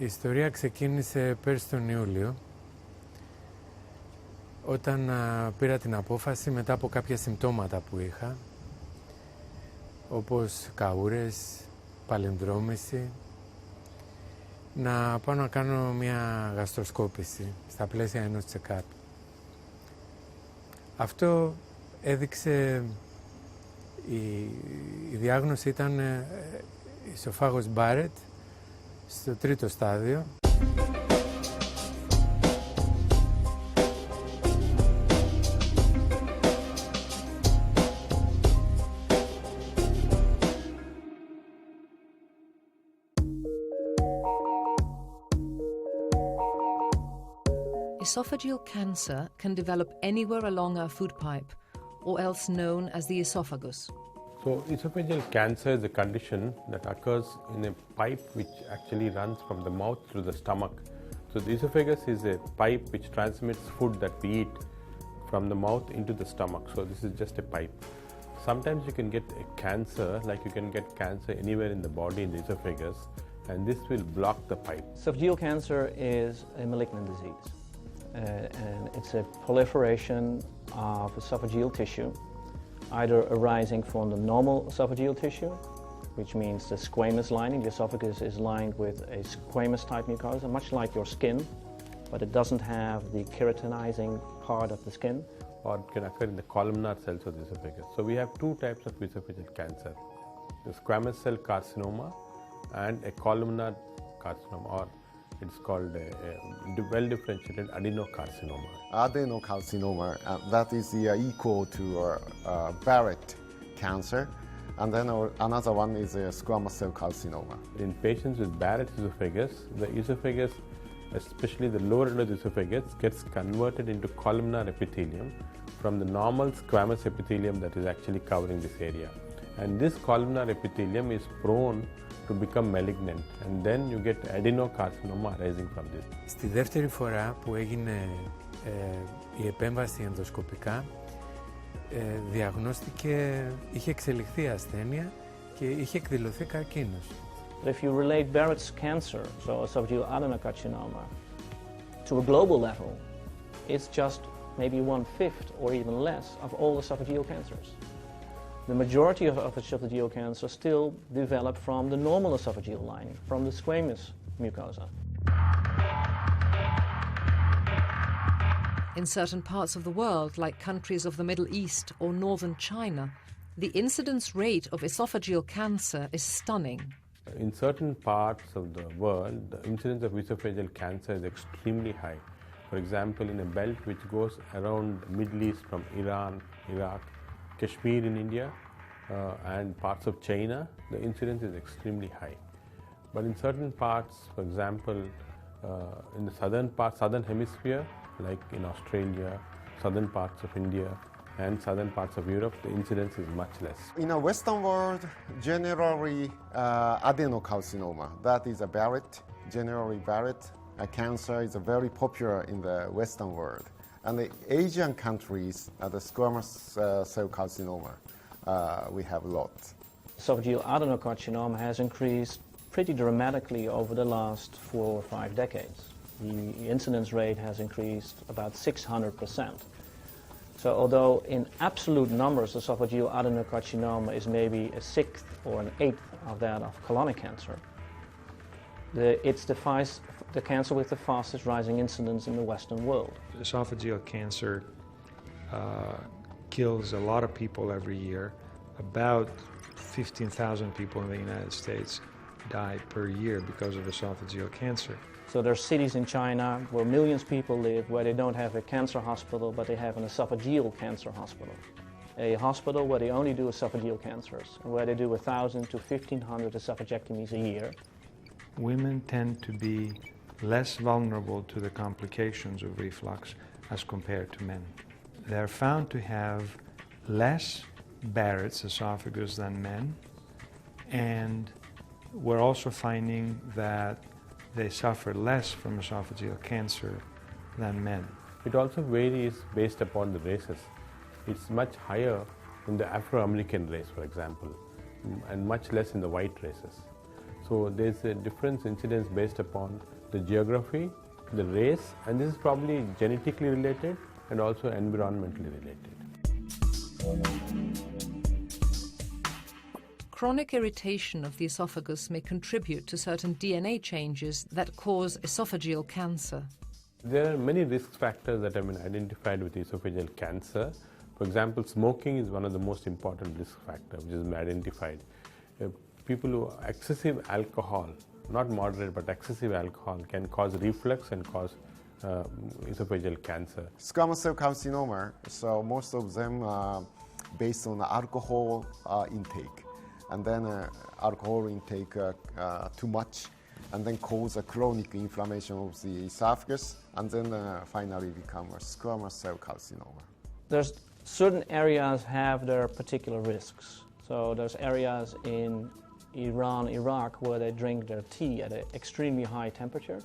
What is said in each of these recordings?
Η ιστορία ξεκίνησε πέρσι τον Ιούλιο, όταν πήρα την απόφαση μετά από κάποια συμπτώματα που είχα, όπως καούρες, παλινδρόμηση, να πάω να κάνω μια γαστροσκόπηση στα πλαίσια ενός check-up. Αυτό έδειξε, η διάγνωση ήταν Ισοφάγος Μπάρετ στο 3ο στάδιο. Esophageal cancer can develop anywhere along our food pipe, or else known as the esophagus. So, esophageal cancer is a condition that occurs in a pipe which actually runs from the mouth to the stomach. So, the esophagus is a pipe which transmits food that we eat from the mouth into the stomach. So, this is just a pipe. Sometimes you can get a cancer, like you can get cancer anywhere in the body in the esophagus, and this will block the pipe. Esophageal cancer is a malignant disease. And it's a proliferation of esophageal tissue, either arising from the normal esophageal tissue, which means the squamous lining. The esophagus is lined with a squamous type mucosa, much like your skin, but it doesn't have the keratinizing part of the skin. Or it can occur in the columnar cells of the esophagus. So we have two types of esophageal cancer, the squamous cell carcinoma and a columnar carcinoma, or it's called a well-differentiated adenocarcinoma. Adenocarcinoma, that is equal to Barrett cancer. And then another one is a squamous cell carcinoma. In patients with Barrett's esophagus, the esophagus, especially the lower end of the esophagus, gets converted into columnar epithelium from the normal squamous epithelium that is actually covering this area. And this columnar epithelium is prone to become malignant, and then you get adenocarcinoma arising from this. Στη δεύτερη φορά που έγινε η επέμβαση ενδοσκοπικά, διαγνώστηκε, είχε εξελιχθεί η ασθένεια και είχε εκδηλωθεί καρκίνος. If you relate Barrett's cancer, so esophageal adenocarcinoma, to a global level, it's just maybe 1/5 or even less of all esophageal cancers. The majority of esophageal cancer still develop from the normal esophageal lining, from the squamous mucosa. In certain parts of the world, like countries of the Middle East or northern China, the incidence rate of esophageal cancer is stunning. In certain parts of the world, the incidence of esophageal cancer is extremely high. For example, in a belt which goes around the Middle East from Iran, Iraq, Kashmir in India, and parts of China, the incidence is extremely high. But in certain parts, for example, in the southern hemisphere, like in Australia, southern parts of India, and southern parts of Europe, the incidence is much less. In the Western world, generally adenocarcinoma, that is a Barrett, generally Barrett cancer is very popular in the Western world. And the Asian countries, the squamous cell carcinoma, we have a lot. Esophageal adenocarcinoma has increased pretty dramatically over the last 4 or 5 decades. The incidence rate has increased about 600%. So although in absolute numbers esophageal adenocarcinoma is maybe a 1/6 or an 1/8 of that of colonic cancer, it's the cancer with the fastest rising incidence in the Western world. Esophageal cancer kills a lot of people every year. About 15,000 people in the United States die per year because of esophageal cancer. So there are cities in China where millions of people live where they don't have a cancer hospital, but they have an esophageal cancer hospital. A hospital where they only do esophageal cancers, and where they do 1,000 to 1,500 esophagectomies a year. Women tend to be less vulnerable to the complications of reflux as compared to men. They're found to have less Barrett's esophagus than men, and we're also finding that they suffer less from esophageal cancer than men. It also varies based upon the races. It's much higher in the Afro-American race, for example, and much less in the white races. So there's a difference incidence based upon the geography, the race, and this is probably genetically related and also environmentally related. Chronic irritation of the esophagus may contribute to certain DNA changes that cause esophageal cancer. There are many risk factors that have been identified with esophageal cancer. For example, smoking is one of the most important risk factors which has been identified. People who excessive alcohol, not moderate but excessive alcohol, can cause reflux and cause esophageal cancer. Squamous cell carcinoma, so most of them are based on alcohol intake. And then alcohol intake too much, and then cause a chronic inflammation of the esophagus, and then finally become a squamous cell carcinoma. There's certain areas have their particular risks. So there's areas in Iran, Iraq, where they drink their tea at an extremely high temperature,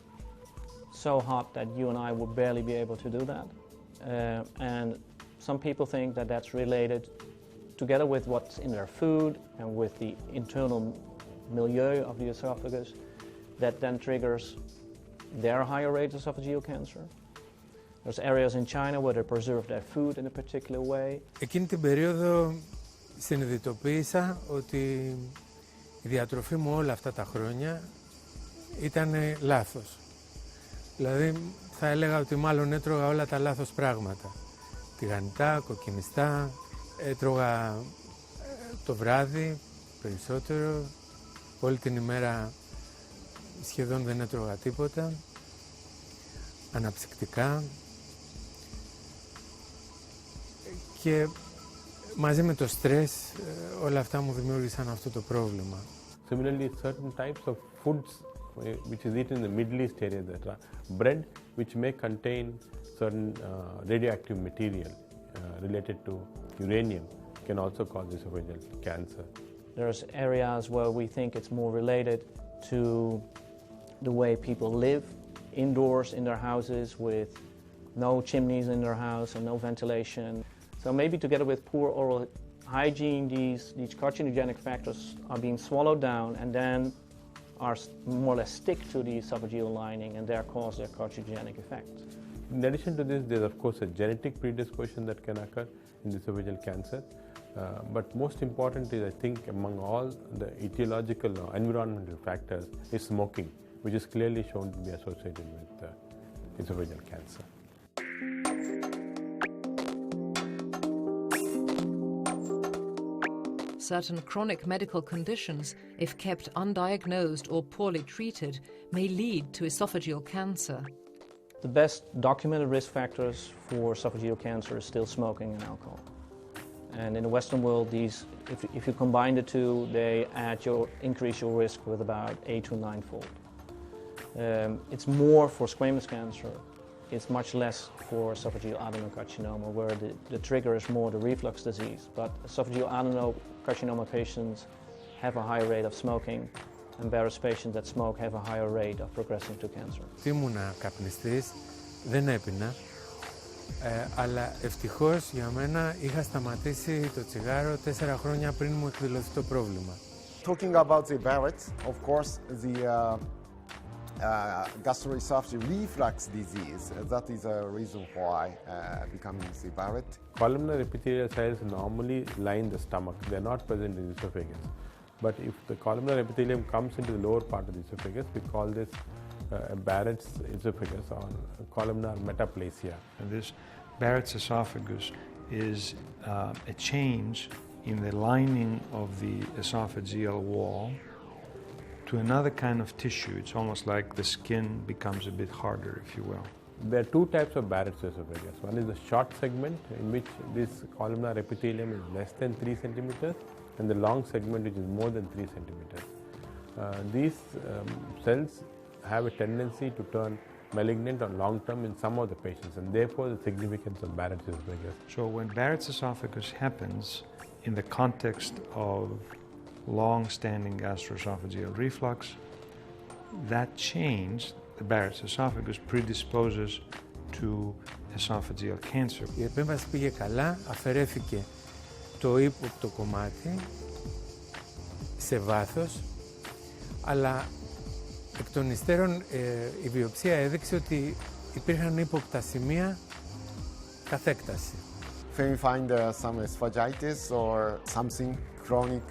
so hot that you and I would barely be able to do that. And some people think that that's related together with what's in their food and with the internal milieu of the esophagus, that then triggers their higher rate of esophageal cancer. There's areas in China where they preserve their food in a particular way. Εκείνη την περίοδο συνειδητοποίησα ότι η διατροφή μου όλα αυτά τα χρόνια ήταν λάθος. Δηλαδή θα έλεγα ότι μάλλον έτρωγα όλα τα λάθος πράγματα. Τηγανιτά, κοκκινιστά, έτρωγα το βράδυ περισσότερο, όλη την ημέρα σχεδόν δεν έτρωγα τίποτα, αναψυκτικά και μαζί με το στρες όλα αυτά μου δημιούργησαν αυτό το πρόβλημα. Similarly, certain types of foods which is eaten in the Middle East area, that are bread which may contain certain radioactive material related to uranium can also cause esophageal cancer. There's areas where we think it's more related to the way people live indoors in their houses with no chimneys in their house and no ventilation. So maybe together with poor oral hygiene, these carcinogenic factors are being swallowed down and then are more or less stick to the esophageal lining and there cause their carcinogenic effect. In addition to this, there's of course a genetic predisposition that can occur in esophageal cancer. But most important is, I think, among all the etiological or environmental factors is smoking, which is clearly shown to be associated with esophageal cancer. Certain chronic medical conditions, if kept undiagnosed or poorly treated, may lead to esophageal cancer. The best documented risk factors for esophageal cancer is still smoking and alcohol. And in the Western world, if you combine the two, they increase your risk with about 8 to 9-fold. It's more for squamous cancer. It's much less for esophageal adenocarcinoma, where the trigger is more the reflux disease. But esophageal adenocarcinoma patients have a higher rate of smoking, and Barrett's patients that smoke have a higher rate of progressing to cancer. Ήμουνα καπνιστής, δεν έπινα, αλλά ευτυχώς για μένα είχα σταματήσει το τσιγάρο 4 χρόνια πριν μου εκδηλωθεί το πρόβλημα. Talking about the Barrett's, of course, the gastroesophageal reflux disease, that is a reason why becoming the Barrett. Columnar epithelial cells normally line the stomach. They are not present in the esophagus. But if the columnar epithelium comes into the lower part of the esophagus, we call this a Barrett's esophagus or columnar metaplasia. And this Barrett's esophagus is a change in the lining of the esophageal wall to another kind of tissue. It's almost like the skin becomes a bit harder, if you will. There are two types of Barrett's esophagus. One is the short segment, in which this columnar epithelium is less than 3 centimeters, and the long segment, which is more than 3 centimeters. These cells have a tendency to turn malignant or long term in some of the patients, and therefore the significance of Barrett's esophagus. So when Barrett's esophagus happens in the context of long-standing gastroesophageal reflux, that change, the Barrett's esophagus, predisposes to esophageal cancer. Η επέμβαση πήγε καλά, αφαιρέθηκε το ύποπτο κομμάτι σε βάθος, αλλά εκ των υστέρων η βιοψία έδειξε ότι υπήρχαν ύποπτα σημεία καθέκταση. When we find some esophagitis or something chronic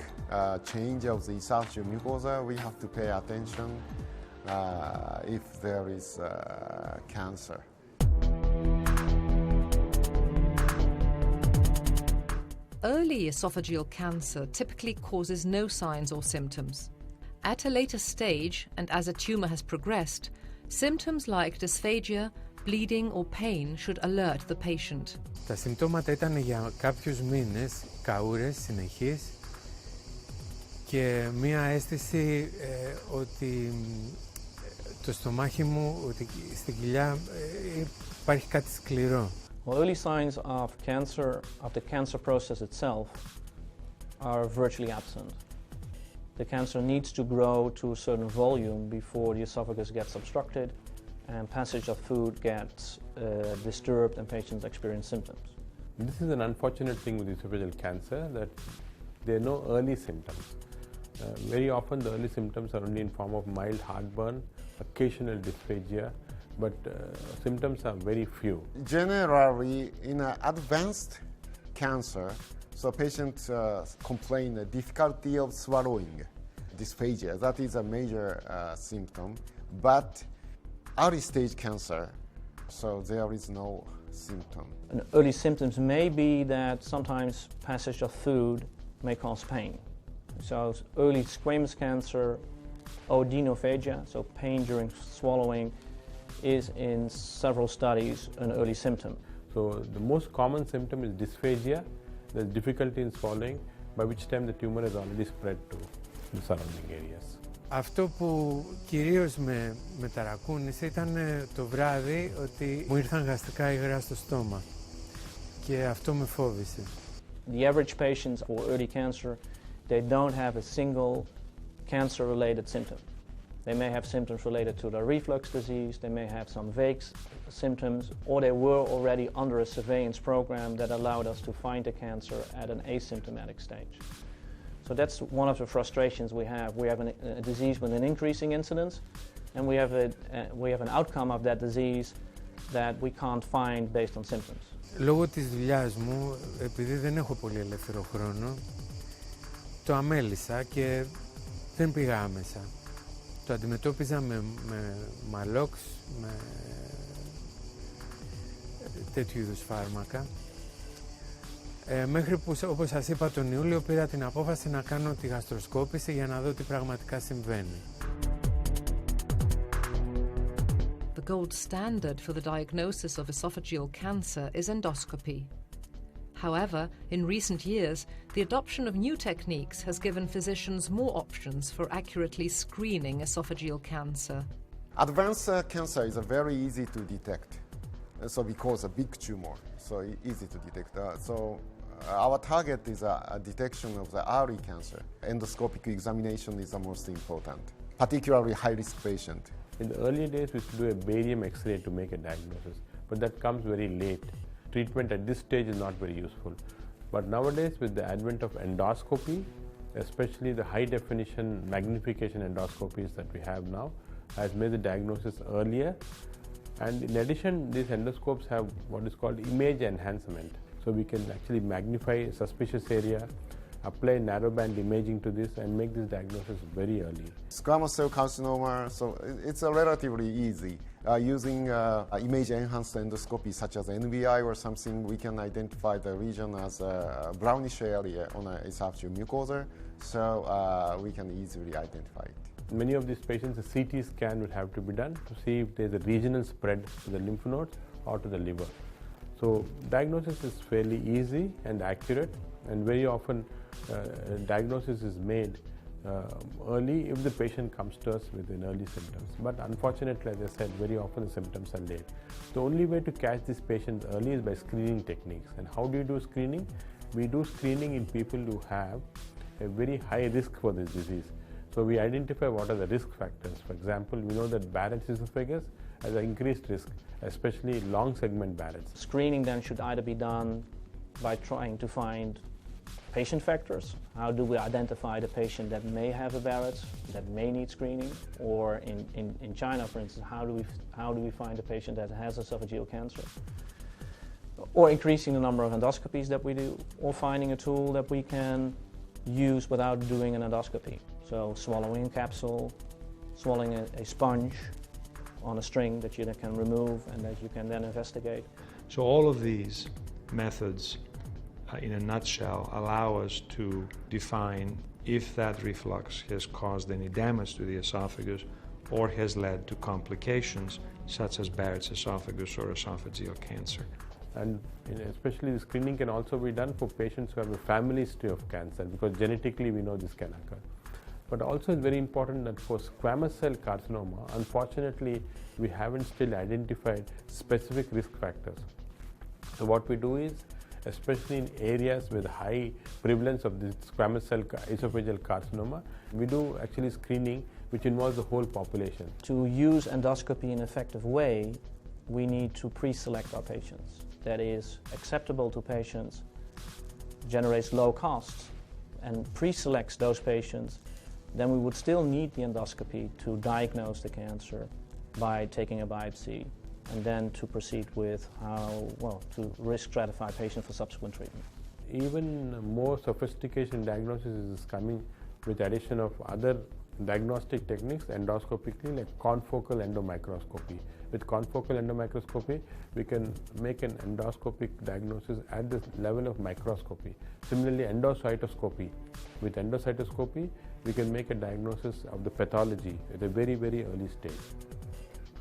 change of the esophageal mucosa, we have to pay attention if there is cancer. Early esophageal cancer typically causes no signs or symptoms. At a later stage, and as a tumor has progressed, symptoms like dysphagia, bleeding or pain should alert the patient. Τα συμπτώματα ήταν για κάποιους μήνες, καούρες συνεχείς και μία αίσθηση ότι το στομάχι μου, ότι στην κοιλιά υπάρχει κάτι σκληρό. Well, early signs of cancer, of the cancer process itself, are virtually absent. The cancer needs to grow to a certain volume before the esophagus gets obstructed and passage of food gets disturbed and patients experience symptoms. This is an unfortunate thing with esophageal cancer, that there are no early symptoms. Very often the early symptoms are only in form of mild heartburn, occasional dysphagia, but symptoms are very few. Generally, in advanced cancer, so patients complain the difficulty of swallowing, dysphagia. That is a major symptom. But early stage cancer, so there is no symptom. And early symptoms may be that sometimes passage of food may cause pain. So early squamous cancer, odinophagia, so pain during swallowing, is in several studies an early symptom. So the most common symptom is dysphagia, there's difficulty in swallowing, by which time the tumor has already spread to the surrounding areas. Αυτό που κυρίως με ταρακούνησε ήταν το βράδυ ότι μου ήρθαν γαστρικά υγρά στο στόμα και αυτό με φόβησε. The average patients for early cancer, they don't have a single cancer-related symptom. They may have symptoms related to the reflux disease, they may have some vague symptoms, or they were already under a surveillance program that allowed us to find the cancer at an asymptomatic stage. So that's one of the frustrations we have. We have a disease with an increasing incidence, and we have an outcome of that disease that we can't find based on symptoms. Λόγω της δουλειάς μου, επειδή δεν έχω πολύ ελεύθερο χρόνο, το αμέλησα και δεν πήγα άμεσα. Το αντιμετώπιζα με μαλόξ, με τέτοιου είδους φάρμακα. Μέχρι που, όπως σας είπα, τον Ιούλιο πήρα την απόφαση να κάνω τη γαστροσκόπηση για να δω τι πραγματικά συμβαίνει. The gold standard for the diagnosis of esophageal cancer is endoscopy. However, in recent years, the adoption of new techniques has given physicians more options for accurately screening esophageal cancer. Advanced cancer is very easy to detect. So because a big tumor, so easy to detect. Our target is a detection of the early cancer. Endoscopic examination is the most important, particularly high-risk patient. In the early days, we used to do a barium X-ray to make a diagnosis, but that comes very late. Treatment at this stage is not very useful. But nowadays, with the advent of endoscopy, especially the high-definition magnification endoscopies that we have now, has made the diagnosis earlier. And in addition, these endoscopes have what is called image enhancement. So we can actually magnify a suspicious area, apply narrowband imaging to this, and make this diagnosis very early. Squamous cell carcinoma, so it's relatively easy. Using image-enhanced endoscopy such as NVI or something, we can identify the region as a brownish area on an esophageal mucosa, so we can easily identify it. Many of these patients, a CT scan will have to be done to see if there's a regional spread to the lymph nodes or to the liver. So diagnosis is fairly easy and accurate, and very often diagnosis is made early if the patient comes to us with an early symptoms. But unfortunately, as I said, very often the symptoms are late. The only way to catch these patients early is by screening techniques. And how do you do screening? We do screening in people who have a very high risk for this disease. So we identify what are the risk factors. For example, we know that Barrett's esophagus has an increased risk, especially long segment Barrett's. Screening then should either be done by trying to find patient factors. How do we identify the patient that may have a Barrett's, that may need screening? Or in China, for instance, how do we find a patient that has esophageal cancer? Or increasing the number of endoscopies that we do, or finding a tool that we can use without doing an endoscopy. So swallowing a capsule, swallowing a sponge on a string that you can remove and that you can then investigate. So all of these methods, in a nutshell, allow us to define if that reflux has caused any damage to the esophagus or has led to complications such as Barrett's esophagus or esophageal cancer. And especially the screening can also be done for patients who have a family history of cancer, because genetically we know this can occur. But also it's very important that for squamous cell carcinoma, unfortunately, we haven't still identified specific risk factors. So what we do is, especially in areas with high prevalence of this squamous cell esophageal carcinoma, we do actually screening which involves the whole population. To use endoscopy in an effective way, we need to pre-select our patients. That is acceptable to patients, generates low costs, and pre-selects those patients. Then we would still need the endoscopy to diagnose the cancer by taking a biopsy, and then to proceed with to risk stratify patients for subsequent treatment. Even more sophistication in diagnosis is coming with addition of other diagnostic techniques endoscopically, like confocal endomicroscopy. With confocal endomicroscopy, we can make an endoscopic diagnosis at the level of microscopy. Similarly, endocytoscopy. With endocytoscopy, we can make a diagnosis of the pathology at a very, very early stage.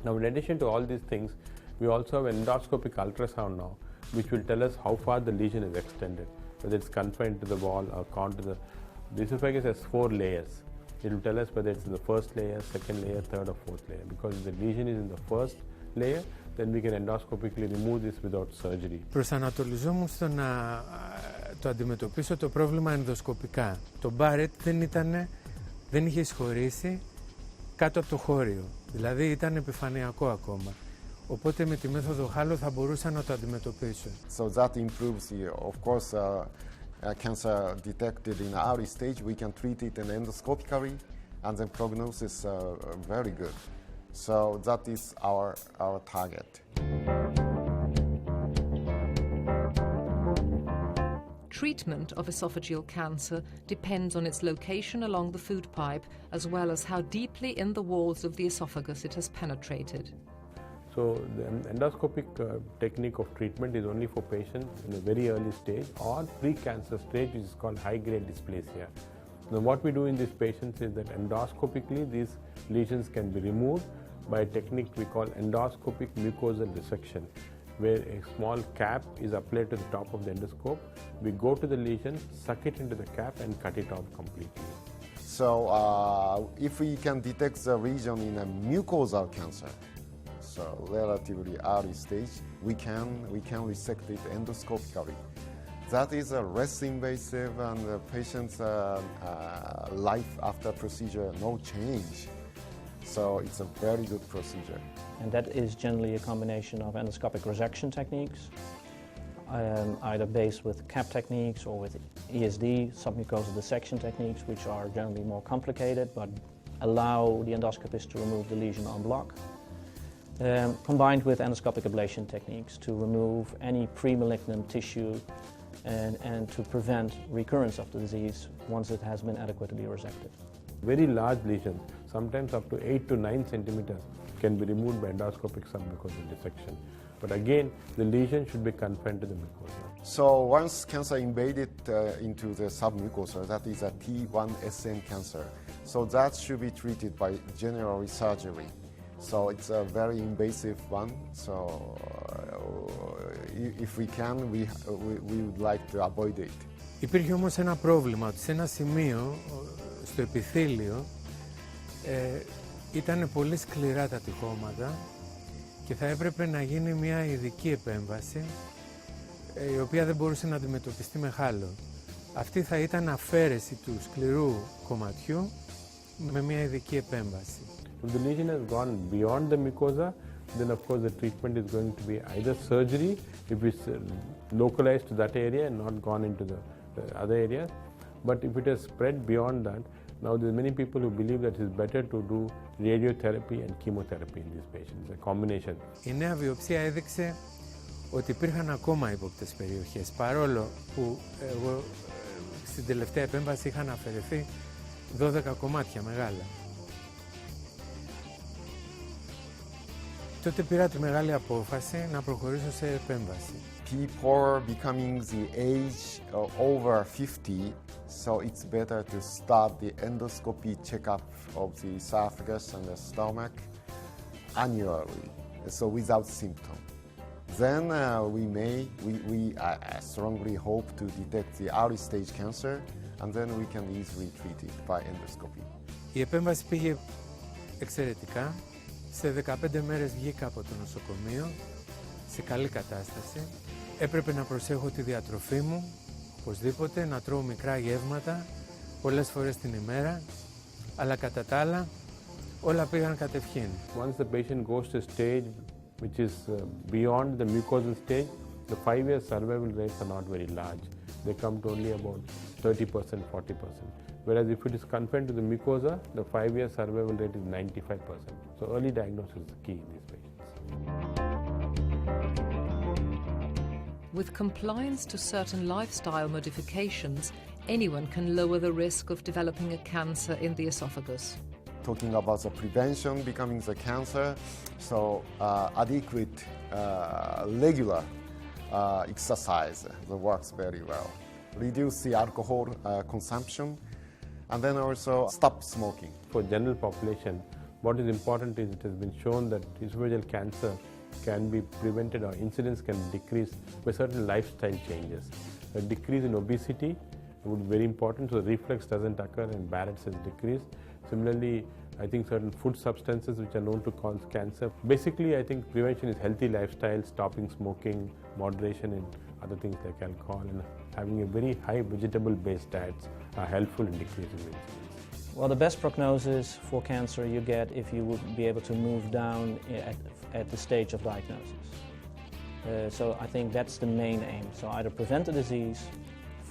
Now, in addition to all these things, we also have endoscopic ultrasound now, which will tell us how far the lesion is extended, whether it's confined to the wall or gone to the esophagus has 4 layers. It will tell us whether it's in the first layer, second layer, third or fourth layer. Because if the lesion is in the first layer, then we can endoscopically remove this without surgery. Προσανατολιζόμουν στο να το αντιμετωπίσω το πρόβλημα ενδοσκοπικά. Το Barrett δεν είχε εισχωρήσει κάτω από το χώριο. Δηλαδή ήταν επιφανειακό ακόμα. Οπότε με τη μέθοδο Halo θα μπορούσα να το αντιμετωπίσω. So that improves, of course, cancer detected in early stage, we can treat it endoscopically, and then prognosis very good. So that is our target. Treatment of esophageal cancer depends on its location along the food pipe, as well as how deeply in the walls of the esophagus it has penetrated. So the endoscopic technique of treatment is only for patients in a very early stage or pre-cancer stage, which is called high-grade dysplasia. Now what we do in these patients is that endoscopically these lesions can be removed by a technique we call endoscopic mucosal resection, where a small cap is applied to the top of the endoscope. We go to the lesion, suck it into the cap and cut it off completely. So if we can detect the lesion in a mucosal cancer, so relatively early stage, we can resect it endoscopically. That is less invasive, and the patient's life after procedure, no change. So it's a very good procedure. And that is generally a combination of endoscopic resection techniques, either based with cap techniques or with ESD, submucosal dissection techniques, which are generally more complicated but allow the endoscopist to remove the lesion en bloc. Combined with endoscopic ablation techniques to remove any pre-malignant tissue and to prevent recurrence of the disease once it has been adequately resected. Very large lesions, sometimes up to 8 to 9 centimeters, can be removed by endoscopic submucosal dissection. But again, the lesion should be confined to the mucosa. So once cancer invaded into the submucosa, that is a T1SM cancer. So that should be treated by general surgery. So it's a very invasive one. So if we can, we would like to avoid it. Υπήρχε όμως ένα πρόβλημα, ότι σε ένα σημείο στο επιθέλιο ήταν πολύ σκληρά τα τυχώματα και θα έπρεπε να γίνει μια ειδική επέμβαση η οποία δεν μπορούσε να αντιμετωπιστεί με χάλο. Αυτή θα ήταν αφαίρεση του σκληρού κομματιού με μια ειδική επέμβαση. If the lesion has gone beyond the mucosa, then of course the treatment is going to be either surgery if it's localized to that area and not gone into the other areas. But if it has spread beyond that, now there are many people who believe that it is better to do radiotherapy and chemotherapy in these patients, a combination. Η νέα βιοψία έδειξε ότι υπήρχαν ακόμα ύποπτες περιοχές, παρόλο που εγώ στην τελευταία επέμβαση είχαν αφαιρεθεί 12 κομμάτια μεγάλα. Τότε πήρα τη μεγάλη απόφαση να προχωρήσω σε επέμβαση. People becoming the age over 50, so it's better to start the endoscopy checkup of the esophagus and the stomach annually, so without symptom. Then we strongly hope to detect the early stage cancer, and then we can easily treat it by endoscopy. Η επέμβαση πήγε εξαιρετικά. Σε 15 μέρες βγήκα από το νοσοκομείο, σε καλή κατάσταση. Έπρεπε να προσέχω τη διατροφή μου, οπωσδήποτε, να τρώω μικρά γεύματα, πολλές φορές την ημέρα, αλλά κατά τα άλλα όλα πήγαν κατευχήν. Once the patient goes to a stage which is beyond the mucosal stage, the 5-year survival rates are not very large. They come to only about 30%, 40%. Whereas if it is confined to the mucosa, the 5-year survival rate is 95%. So early diagnosis is key in these patients. With compliance to certain lifestyle modifications, anyone can lower the risk of developing a cancer in the esophagus. Talking about the prevention becoming the cancer, so adequate regular exercise that works very well. Reduce the alcohol consumption, and then also stop smoking. For general population, what is important is it has been shown that esophageal cancer can be prevented or incidence can decrease by certain lifestyle changes. A decrease in obesity would be very important, so the reflux doesn't occur and Barrett's has decreased. Similarly, I think certain food substances which are known to cause cancer. Basically, I think prevention is healthy lifestyle, stopping smoking, moderation in other things like alcohol, and having a very high vegetable-based diets are helpful in decreasing the incidence. Well, the best prognosis for cancer you get if you would be able to move down at the stage of diagnosis. So I think that's the main aim. So either prevent the disease,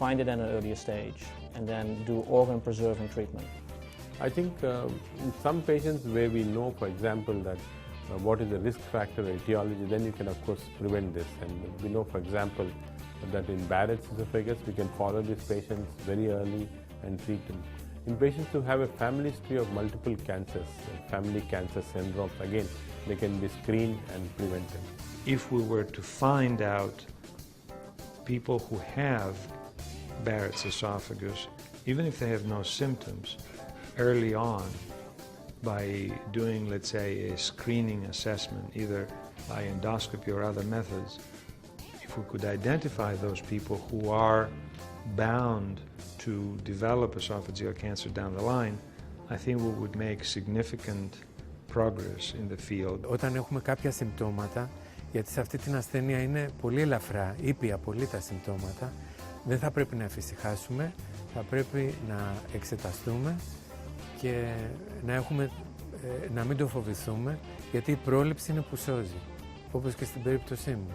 find it at an earlier stage, and then do organ-preserving treatment. I think in some patients where we know, for example, that what is the risk factor or etiology, then you can of course prevent this. And we know, for example, that in Barrett's esophagus, we can follow these patients very early and treat them. In patients who have a family history of multiple cancers, family cancer syndromes, again, they can be screened and prevented. If we were to find out people who have Barrett's esophagus, even if they have no symptoms, early on, by doing, let's say, a screening assessment, either by endoscopy or other methods, if we could identify those people who are bound to develop esophageal cancer down the line, I think we would make significant progress in the field. Όταν έχουμε κάποια συμπτώματα, γιατί σε αυτή την ασθένεια είναι πολύ ελαφρά, ήπια πολύ τα συμπτώματα, δεν θα πρέπει να εφησυχάσουμε, θα πρέπει να εξεταστούμε και να μην το φοβηθούμε, γιατί η πρόληψη είναι που σώζει, όπως και στην περίπτωσή μου.